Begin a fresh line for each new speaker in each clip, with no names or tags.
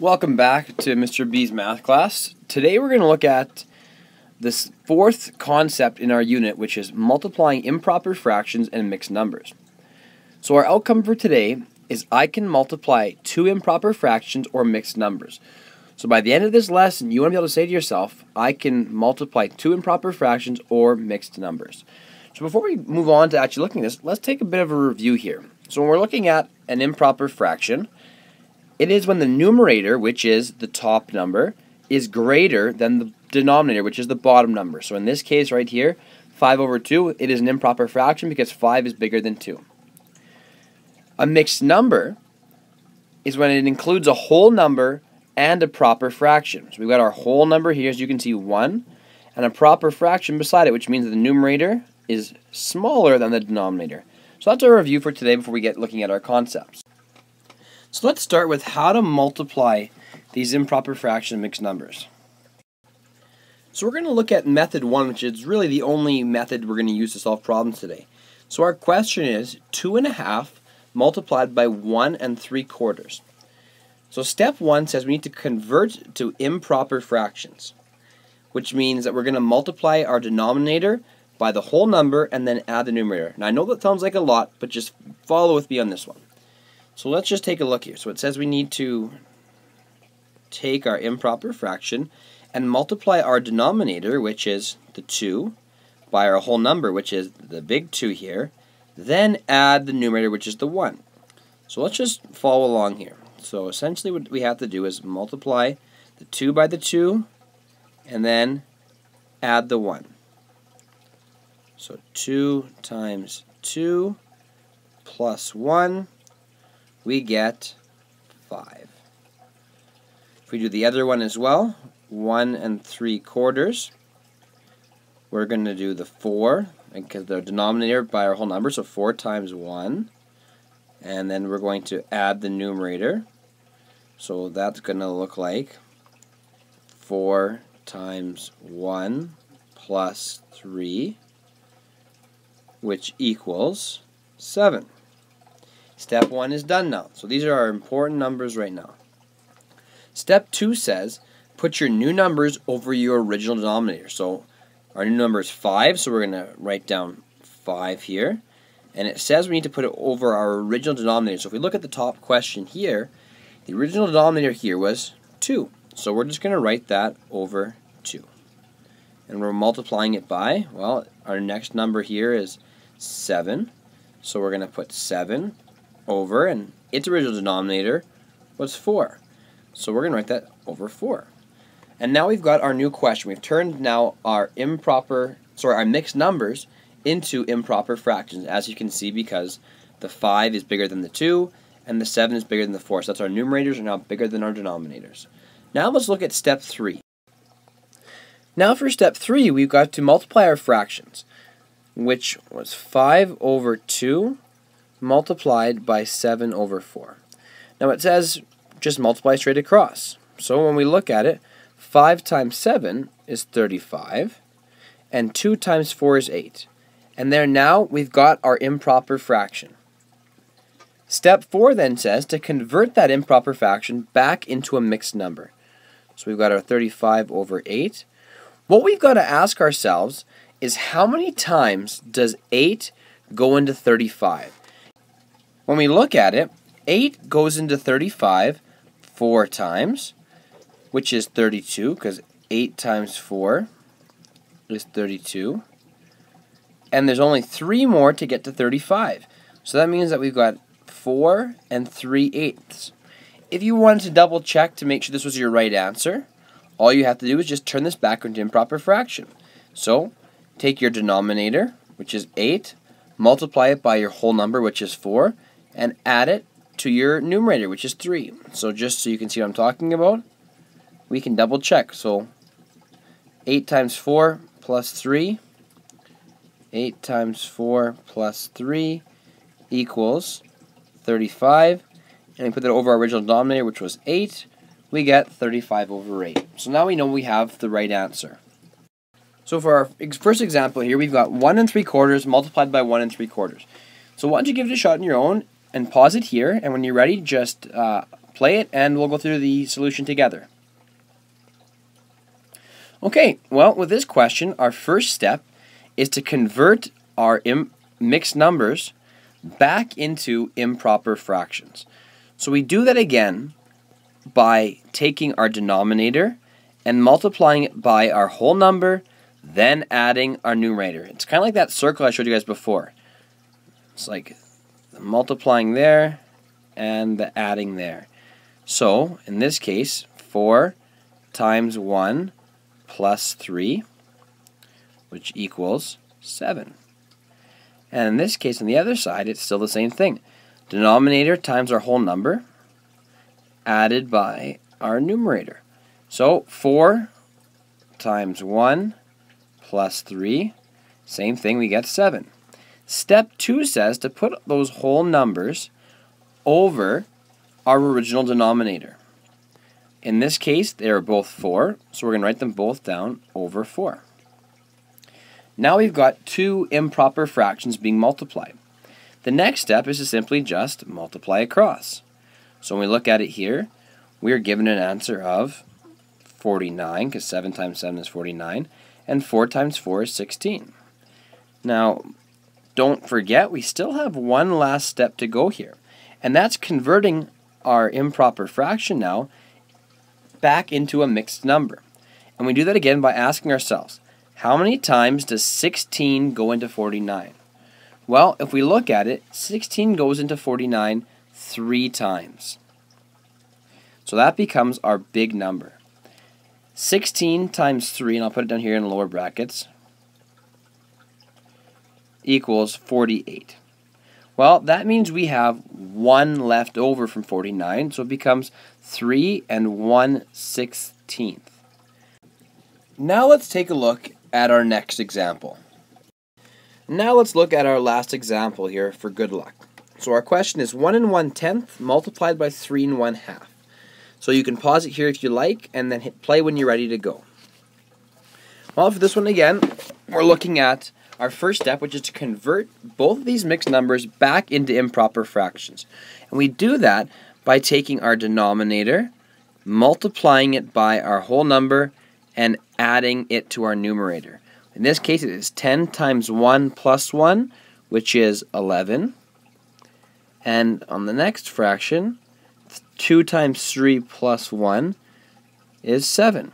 Welcome back to Mr. B's math class. Today we're going to look at this fourth concept in our unit, which is multiplying improper fractions and mixed numbers. So our outcome for today is I can multiply two improper fractions or mixed numbers. So by the end of this lesson, you want to be able to say to yourself, I can multiply two improper fractions or mixed numbers. So before we move on to actually looking at this, let's take a bit of a review here. So when we're looking at an improper fraction, it is when the numerator, which is the top number, is greater than the denominator, which is the bottom number. So in this case right here, 5 over 2, it is an improper fraction because 5 is bigger than 2. A mixed number is when it includes a whole number and a proper fraction. So we've got our whole number here, as you can see, 1, and a proper fraction beside it, which means the numerator is smaller than the denominator. So that's our review for today before we get looking at our concepts. So let's start with how to multiply these improper fraction and mixed numbers. So we're going to look at method 1, which is really the only method we're going to use to solve problems today. So our question is 2½ multiplied by 1 3/4. So step 1 says we need to convert to improper fractions, which means that we're going to multiply our denominator by the whole number and then add the numerator. Now I know that sounds like a lot, but just follow with me on this one. So let's just take a look here. So it says we need to take our improper fraction and multiply our denominator, which is the 2, by our whole number, which is the big 2 here, then add the numerator, which is the 1. So let's just follow along here. So essentially what we have to do is multiply the 2 by the 2 and then add the 1. So 2 times 2 plus 1, we get 5. If we do the other one as well, 1 3/4, we're going to do the 4, because the denominator by our whole number, so 4 times 1, and then we're going to add the numerator. So that's going to look like 4 times 1 plus 3, which equals 7. Step 1 is done now. So these are our important numbers right now. Step 2 says put your new numbers over your original denominator. So our new number is 5, so we're going to write down 5 here. And it says we need to put it over our original denominator. So if we look at the top question here, the original denominator here was 2. So we're just going to write that over 2. And we're multiplying it by, well, our next number here is 7. So we're going to put 7 over, and its original denominator was 4. So we're going to write that over 4. And now we've got our new question. We've turned now our mixed numbers into improper fractions, as you can see, because the 5 is bigger than the 2 and the 7 is bigger than the 4. So that's our numerators are now bigger than our denominators. Now let's look at step 3. Now for step 3, we've got to multiply our fractions, which was 5 over 2 multiplied by 7 over 4. Now it says just multiply straight across. So when we look at it, 5 times 7 is 35, and 2 times 4 is 8. And there now we've got our improper fraction. Step 4 then says to convert that improper fraction back into a mixed number. So we've got our 35 over 8. What we've got to ask ourselves is how many times does 8 go into 35? When we look at it, 8 goes into 35 4 times, which is 32, because 8 times 4 is 32. And there's only 3 more to get to 35. So that means that we've got 4 3/8. If you wanted to double check to make sure this was your right answer, all you have to do is just turn this back into improper fraction. So take your denominator, which is 8, multiply it by your whole number, which is 4, and add it to your numerator, which is 3. So just so you can see what I'm talking about, we can double check. So 8 times 4 plus 3, 8 times 4 plus 3 equals 35. And we put that over our original denominator, which was 8. We get 35 over 8. So now we know we have the right answer. So for our first example here, we've got 1 3/4 multiplied by 1 3/4. So why don't you give it a shot on your own and pause it here, and when you're ready, just play it and we'll go through the solution together. Okay, well, with this question, our first step is to convert our mixed numbers back into improper fractions. So we do that again by taking our denominator and multiplying it by our whole number, then adding our numerator. It's kind of like that circle I showed you guys before. It's like multiplying there and the adding there. So, in this case, 4 times 1 plus 3, which equals 7. And in this case, on the other side, it's still the same thing. Denominator times our whole number, added by our numerator. So, 4 times 1 plus 3, same thing, we get 7. Step 2 says to put those whole numbers over our original denominator. In this case, they are both 4, so we're going to write them both down over 4. Now we've got two improper fractions being multiplied. The next step is to simply just multiply across. So when we look at it here, we are given an answer of 49, because 7 times 7 is 49, and 4 times 4 is 16. Now, don't forget, we still have one last step to go here, and that's converting our improper fraction now back into a mixed number. And we do that again by asking ourselves, how many times does 16 go into 49? Well, if we look at it, 16 goes into 49 3 times. So that becomes our big number. 16 times 3, and I'll put it down here in lower brackets, equals 48. Well, that means we have 1 left over from 49, so it becomes 3 and 1/16. Now let's take a look at our next example. Now let's look at our last example here for good luck. So our question is 1 1/10 multiplied by 3 1/2. So you can pause it here if you like, and then hit play when you're ready to go. Well, for this one again, we're looking at our first step, which is to convert both of these mixed numbers back into improper fractions. And we do that by taking our denominator, multiplying it by our whole number, and adding it to our numerator. In this case, it is 10 times 1 plus 1, which is 11. And on the next fraction, 2 times 3 plus 1 is 7.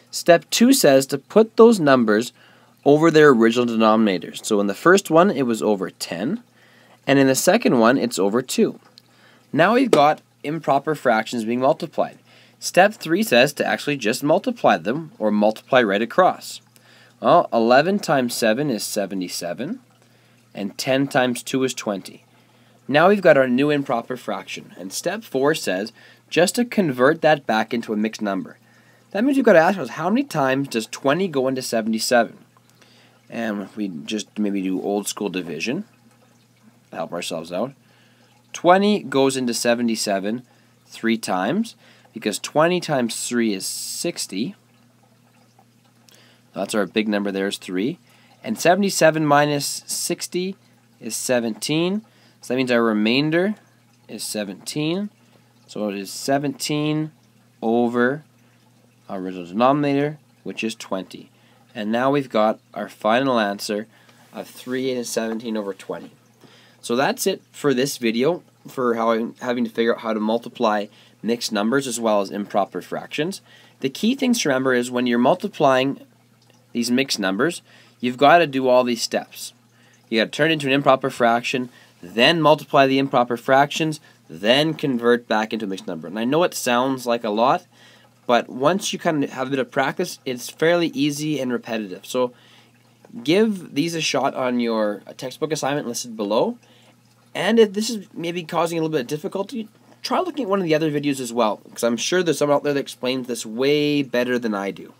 Step 2 says to put those numbers over their original denominators. So in the first one, it was over 10, and in the second one, it's over 2. Now we've got improper fractions being multiplied. Step 3 says to actually just multiply them, or multiply right across. Well, 11 times 7 is 77, and 10 times 2 is 20. Now we've got our new improper fraction, and step 4 says just to convert that back into a mixed number. That means we've got to ask ourselves, how many times does 20 go into 77? And if we just maybe do old school division to help ourselves out, 20 goes into 77 3 times, because 20 times 3 is 60. That's our big number there is 3. And 77 minus 60 is 17. So that means our remainder is 17. So it is 17 over our original denominator, which is 20. And now we've got our final answer of 3 and 17 over 20. So that's it for this video, for having to figure out how to multiply mixed numbers as well as improper fractions. The key things to remember is when you're multiplying these mixed numbers, you've got to do all these steps. You got to turn it into an improper fraction, then multiply the improper fractions, then convert back into a mixed number. And I know it sounds like a lot, but once you kind of have a bit of practice, it's fairly easy and repetitive. So give these a shot on your textbook assignment listed below. And if this is maybe causing a little bit of difficulty, try looking at one of the other videos as well, because I'm sure there's someone out there that explains this way better than I do.